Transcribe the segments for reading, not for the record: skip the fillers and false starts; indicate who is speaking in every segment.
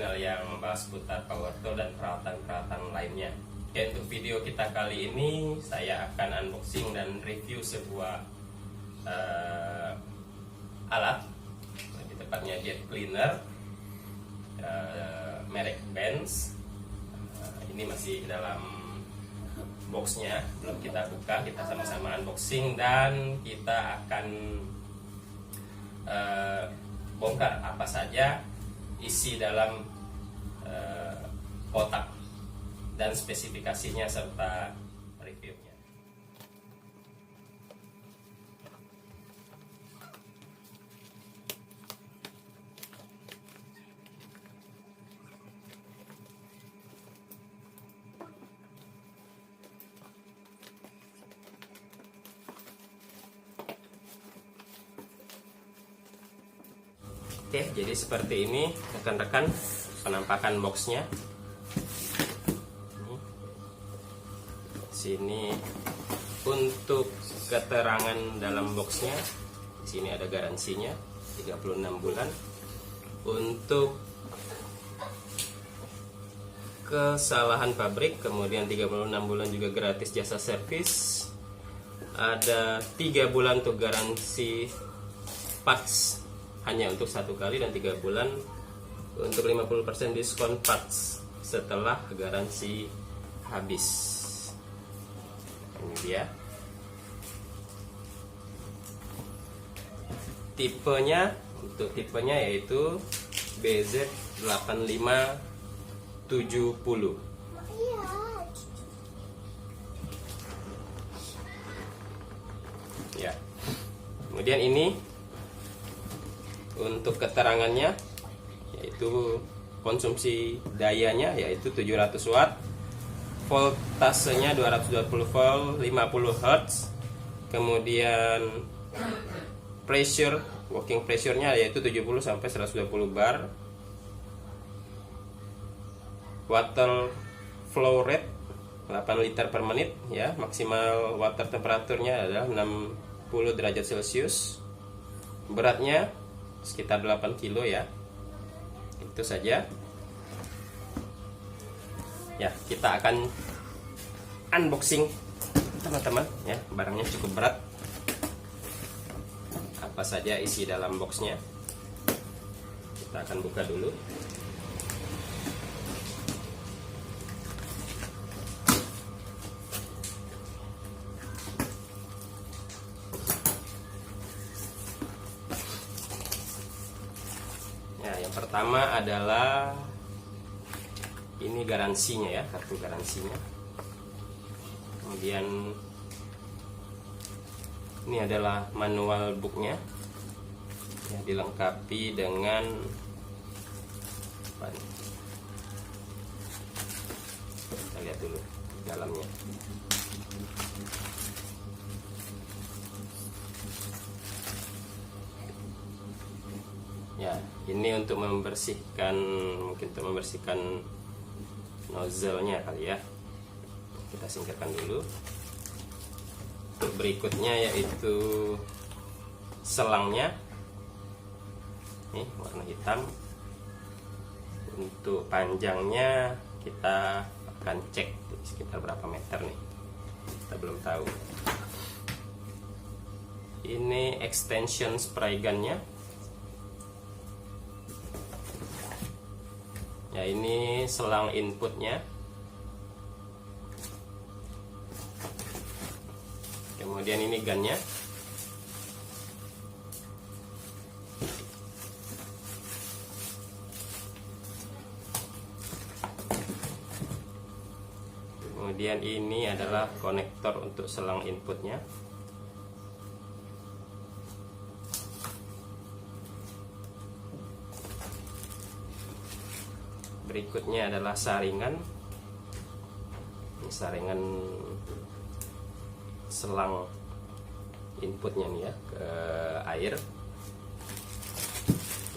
Speaker 1: channel yang membahas seputar power tool dan peralatan-peralatan lainnya. Oke, untuk video kita kali ini saya akan unboxing dan review sebuah alat, lebih tepatnya jet cleaner merek Benz. Ini masih dalam boxnya, belum kita buka, kita sama-sama unboxing dan kita akan bongkar apa saja isi dalam kotak dan spesifikasinya serta reviewnya. Oke, jadi seperti ini rekan-rekan penampakan boxnya. Sini untuk keterangan dalam boxnya, di sini ada garansinya 36 bulan. Untuk kesalahan pabrik, kemudian 36 bulan juga gratis jasa servis. Ada 3 bulan untuk garansi parts hanya untuk 1 kali dan 3 bulan untuk 50% diskon parts setelah garansi habis. Ini dia tipenya. Untuk tipenya yaitu BZ8570 ya. Kemudian ini untuk keterangannya, yaitu konsumsi dayanya yaitu 700 watt, voltasenya 220 volt, 50 Hz, kemudian pressure, working pressure-nya yaitu 70 sampai 120 bar, water flow rate 8 liter per menit ya, maksimal water temperaturnya adalah 60 derajat Celcius, beratnya sekitar 8 kilo ya. Itu saja ya, kita akan unboxing teman-teman ya. Barangnya cukup berat. Apa saja isi dalam boxnya, kita akan buka dulu. Yang pertama adalah ini garansinya ya, kartu garansinya. Kemudian ini adalah manual booknya ya, dilengkapi dengan apa nih? Kita lihat dulu dalamnya. Ya, ini untuk membersihkan, mungkin untuk membersihkan nozzle-nya kali ya. Kita singkirkan dulu. Untuk berikutnya yaitu selangnya. Ini warna hitam. Untuk panjangnya kita akan cek sekitar berapa meter nih. Kita belum tahu. Ini extension spray gun-nya. Ya, ini selang inputnya. Kemudian ini gunnya. Kemudian ini adalah konektor untuk selang inputnya. Berikutnya adalah saringan. Ini saringan selang inputnya nih ya, ke air.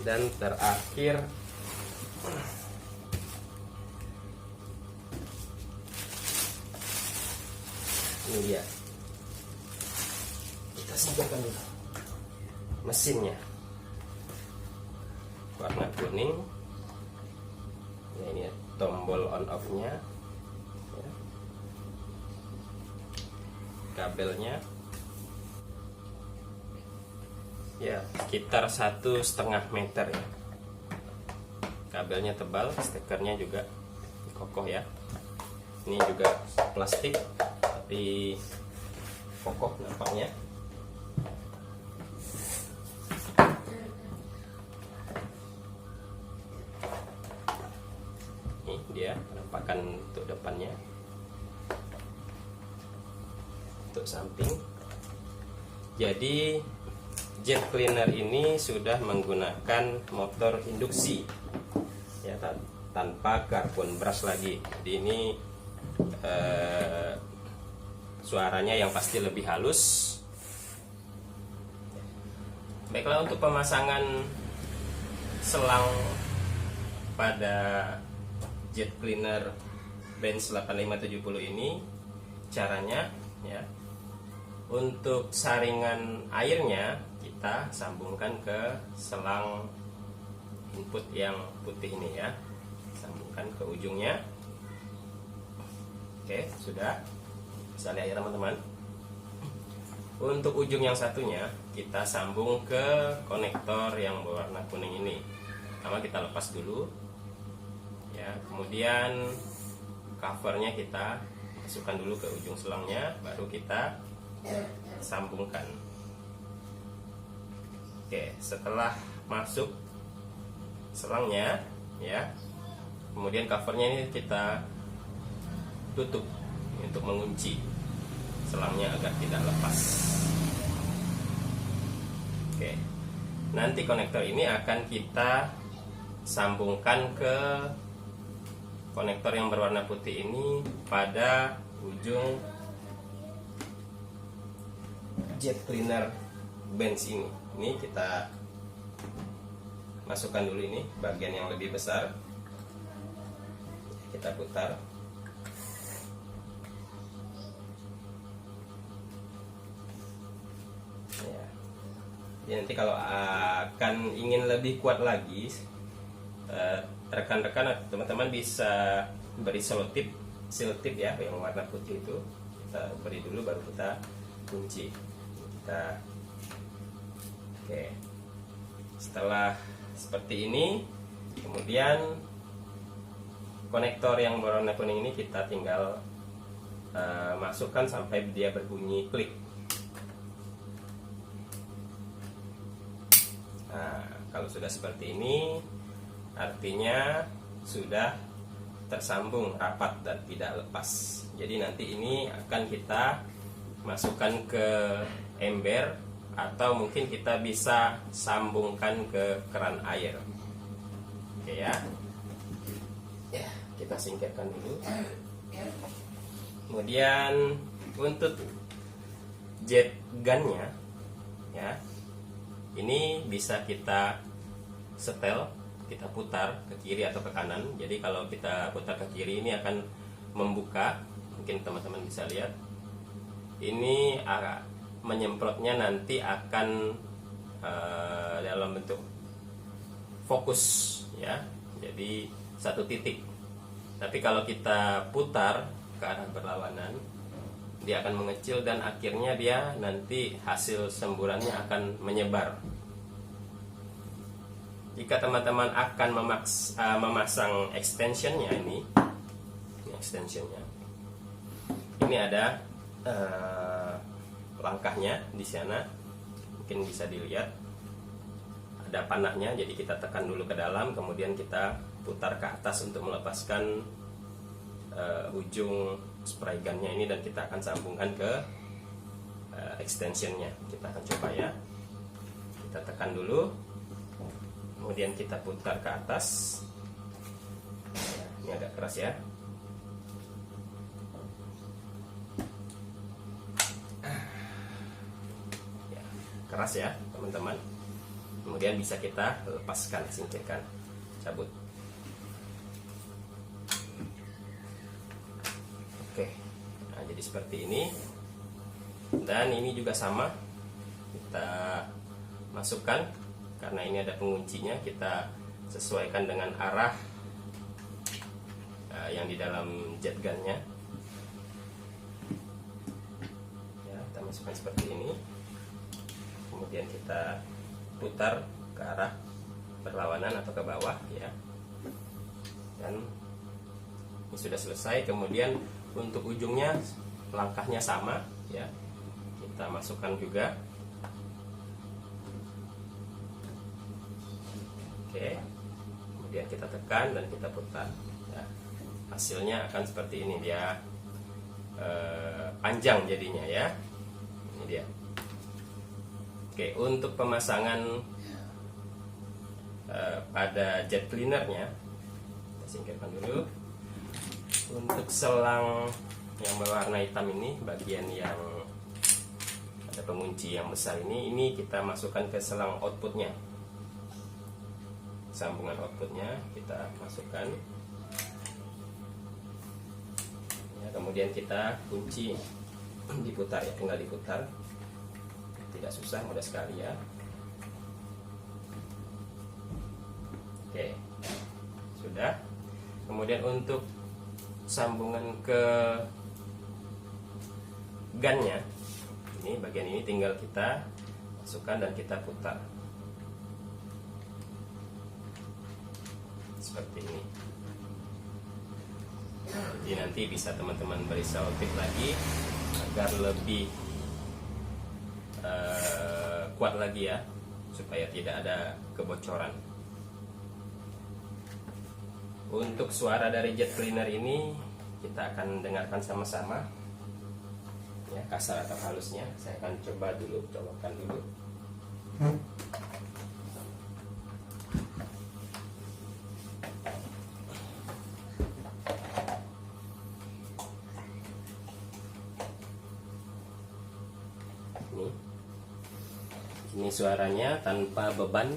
Speaker 1: Dan terakhir ini dia, kita singkirkan dulu mesinnya, warna kuning. tombol on off-nya, ya. Kabelnya ya sekitar 1,5 meter ya. Kabelnya tebal, stekernya juga kokoh ya. Ini juga plastik tapi kokoh nampaknya. Ini dia penampakan untuk depannya. Untuk samping. Jadi jet cleaner ini sudah menggunakan motor induksi ya, tanpa carbon brush lagi. Jadi ini suaranya yang pasti lebih halus. Baiklah, untuk pemasangan selang pada jet cleaner Benz 8570 ini caranya ya. Untuk saringan airnya kita sambungkan ke selang input yang putih ini ya. Sambungkan ke ujungnya. Oke, sudah. Bisa lihat ya teman-teman. Untuk ujung yang satunya kita sambung ke konektor yang berwarna kuning ini. Pertama kita lepas dulu. Ya, kemudian covernya kita masukkan dulu ke ujung selangnya, baru kita sambungkan. Oke, setelah masuk selangnya ya, kemudian covernya ini kita tutup untuk mengunci selangnya agar tidak lepas. Oke, nanti konektor ini akan kita sambungkan ke konektor yang berwarna putih ini pada ujung jet cleaner Benz ini. Ini kita masukkan dulu ini bagian yang lebih besar. Kita putar. Ya. Jadi nanti kalau akan ingin lebih kuat lagi, rekan-rekan atau teman-teman bisa beri selotip ya yang warna putih itu. Kita beri dulu baru kita kunci. Oke, setelah seperti ini, kemudian konektor yang berwarna kuning ini kita tinggal masukkan sampai dia berbunyi klik. Nah, kalau sudah seperti ini artinya sudah tersambung rapat dan tidak lepas. Jadi nanti ini akan kita masukkan ke ember atau mungkin kita bisa sambungkan ke keran air. Oke ya. Ya, kita singkirkan dulu. Kemudian untuk jet gunnya ya, ini bisa kita setel, kita putar ke kiri atau ke kanan. Jadi kalau kita putar ke kiri ini akan membuka, mungkin teman-teman bisa lihat. Ini menyemprotnya nanti akan dalam bentuk fokus ya, jadi satu titik. Tapi kalau kita putar ke arah berlawanan, dia akan mengecil dan akhirnya dia nanti hasil semburannya akan menyebar. Jika teman-teman akan memasang extensionnya ini ada langkahnya di sana, mungkin bisa dilihat ada panahnya. Jadi kita tekan dulu ke dalam, kemudian kita putar ke atas untuk melepaskan ujung spray gunnya ini, dan kita akan sambungkan ke extensionnya. Kita akan coba ya. Kita tekan dulu, kemudian kita putar ke atas. Ini agak keras ya. Keras ya teman-teman. Kemudian bisa kita lepaskan, singkirkan, cabut. Oke, nah jadi seperti ini. Dan ini juga sama, kita masukkan. Karena ini ada penguncinya, kita sesuaikan dengan arah yang di dalam jet gunnya. Ya, kita masukkan seperti ini. Kemudian kita putar ke arah berlawanan atau ke bawah ya. Dan ini sudah selesai. Kemudian untuk ujungnya langkahnya sama ya. Kita masukkan juga. Oke. Kemudian kita tekan dan kita putar ya. Hasilnya akan seperti ini, dia panjang jadinya ya. Ini dia. Oke, untuk pemasangan pada jet cleanernya, kita singkirkan dulu. Untuk selang yang berwarna hitam ini, bagian yang ada pengunci yang besar ini kita masukkan ke selang outputnya. Sambungan outputnya kita masukkan. Ya, kemudian kita kunci, diputar ya, tinggal diputar. Tidak susah, mudah sekali ya. Oke, sudah. Kemudian untuk sambungan ke gunnya, ini bagian ini tinggal kita masukkan dan kita putar seperti ini. Jadi nanti bisa teman-teman beri selotip lagi agar lebih kuat lagi ya, supaya tidak ada kebocoran. Untuk suara dari jet cleaner ini kita akan dengarkan sama-sama ya, kasar atau halusnya. Saya akan coba dulu, colokkan dulu. Ini suaranya tanpa beban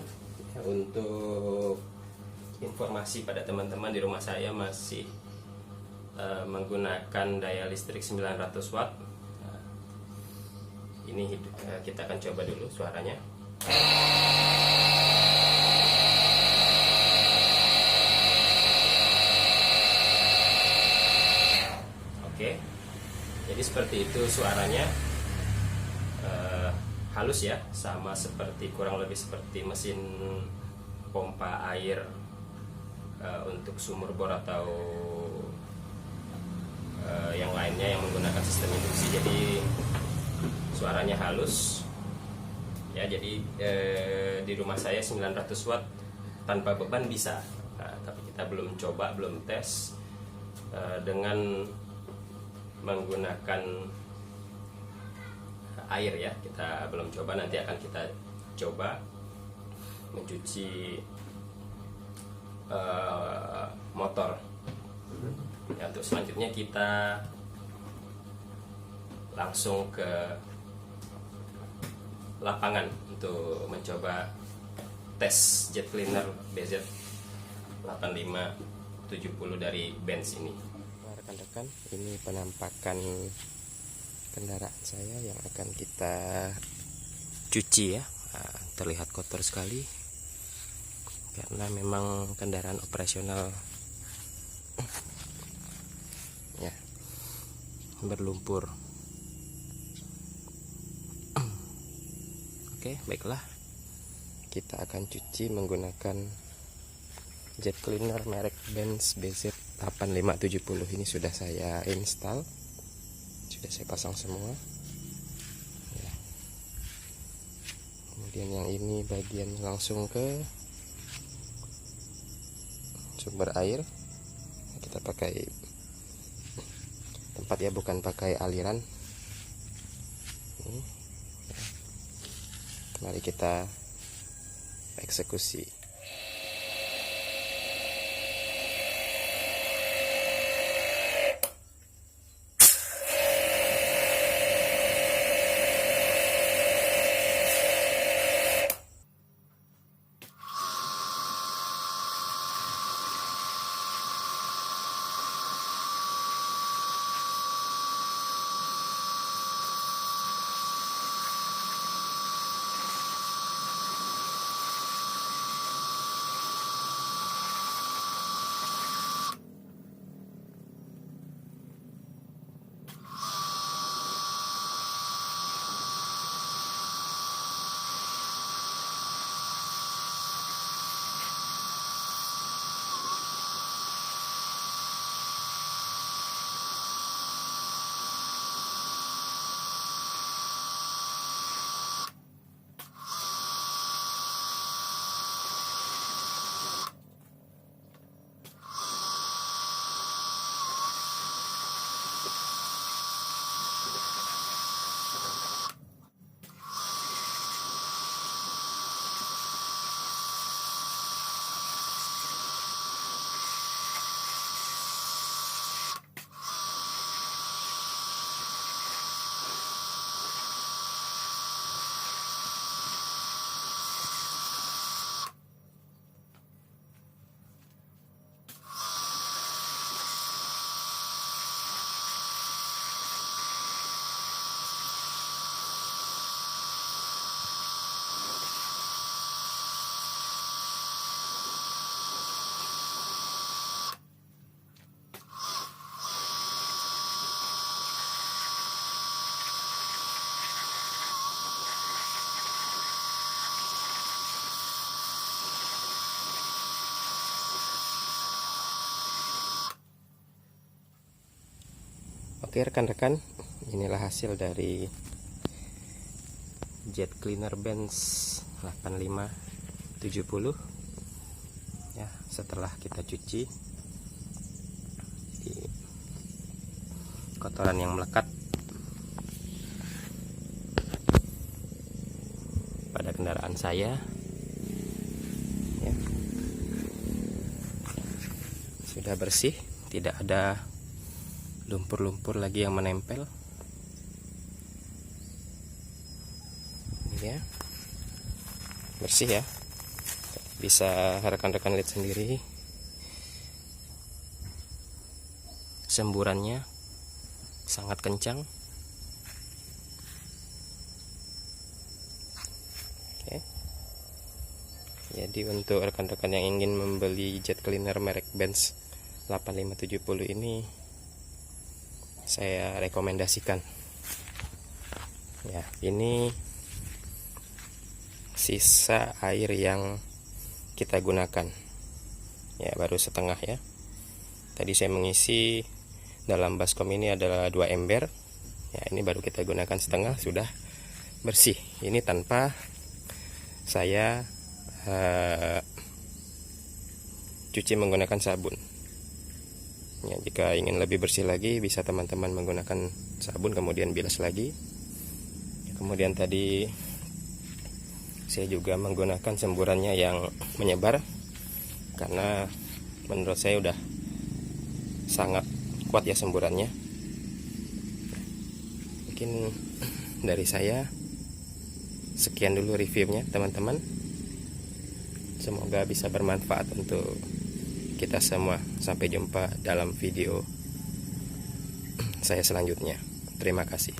Speaker 1: ya. Untuk informasi pada teman-teman, di rumah saya masih menggunakan daya listrik 900 watt. Nah, ini kita akan coba dulu suaranya. Oke, jadi seperti itu suaranya. Halus ya, sama seperti, kurang lebih seperti mesin pompa air untuk sumur bor atau yang lainnya yang menggunakan sistem induksi. Jadi suaranya halus ya. Jadi di rumah saya 900 watt tanpa beban bisa. Tapi kita belum coba, belum tes dengan menggunakan air ya, kita belum coba. Nanti akan kita coba mencuci motor ya. Untuk selanjutnya kita langsung ke lapangan untuk mencoba tes jet cleaner BZ 8570 dari Benz ini. Rekan-rekan, ini penampakan kendaraan saya yang akan kita cuci ya. Nah, terlihat kotor sekali karena memang kendaraan operasional ya, berlumpur. Oke, baiklah, kita akan cuci menggunakan jet cleaner merek Benz BZ 8570. Ini sudah saya install, sudah saya pasang semua ya. Kemudian yang ini bagian langsung ke sumber air. Kita pakai tempat ya, bukan pakai aliran ini ya. Mari kita eksekusi. Oke rekan-rekan, inilah hasil dari jet cleaner Benz 8570 ya, setelah kita cuci. Jadi kotoran yang melekat pada kendaraan saya ya, sudah bersih, tidak ada lumpur-lumpur lagi yang menempel. Ya, bersih ya, bisa rekan-rekan lihat sendiri semburannya sangat kencang. Oke. Jadi untuk rekan-rekan yang ingin membeli jet cleaner merek Benz 8570 ini saya rekomendasikan ya. Ini sisa air yang kita gunakan ya, baru setengah ya. Tadi saya mengisi dalam baskom ini adalah 2 ember ya, ini baru kita gunakan setengah, sudah bersih. Ini tanpa saya cuci menggunakan sabun ya. Jika ingin lebih bersih lagi, bisa teman-teman menggunakan sabun kemudian bilas lagi. Kemudian tadi saya juga menggunakan semburannya yang menyebar, karena menurut saya udah sangat kuat ya semburannya. Mungkin dari saya sekian dulu reviewnya teman-teman, semoga bisa bermanfaat untuk kita semua. Sampai jumpa dalam video saya selanjutnya. Terima kasih.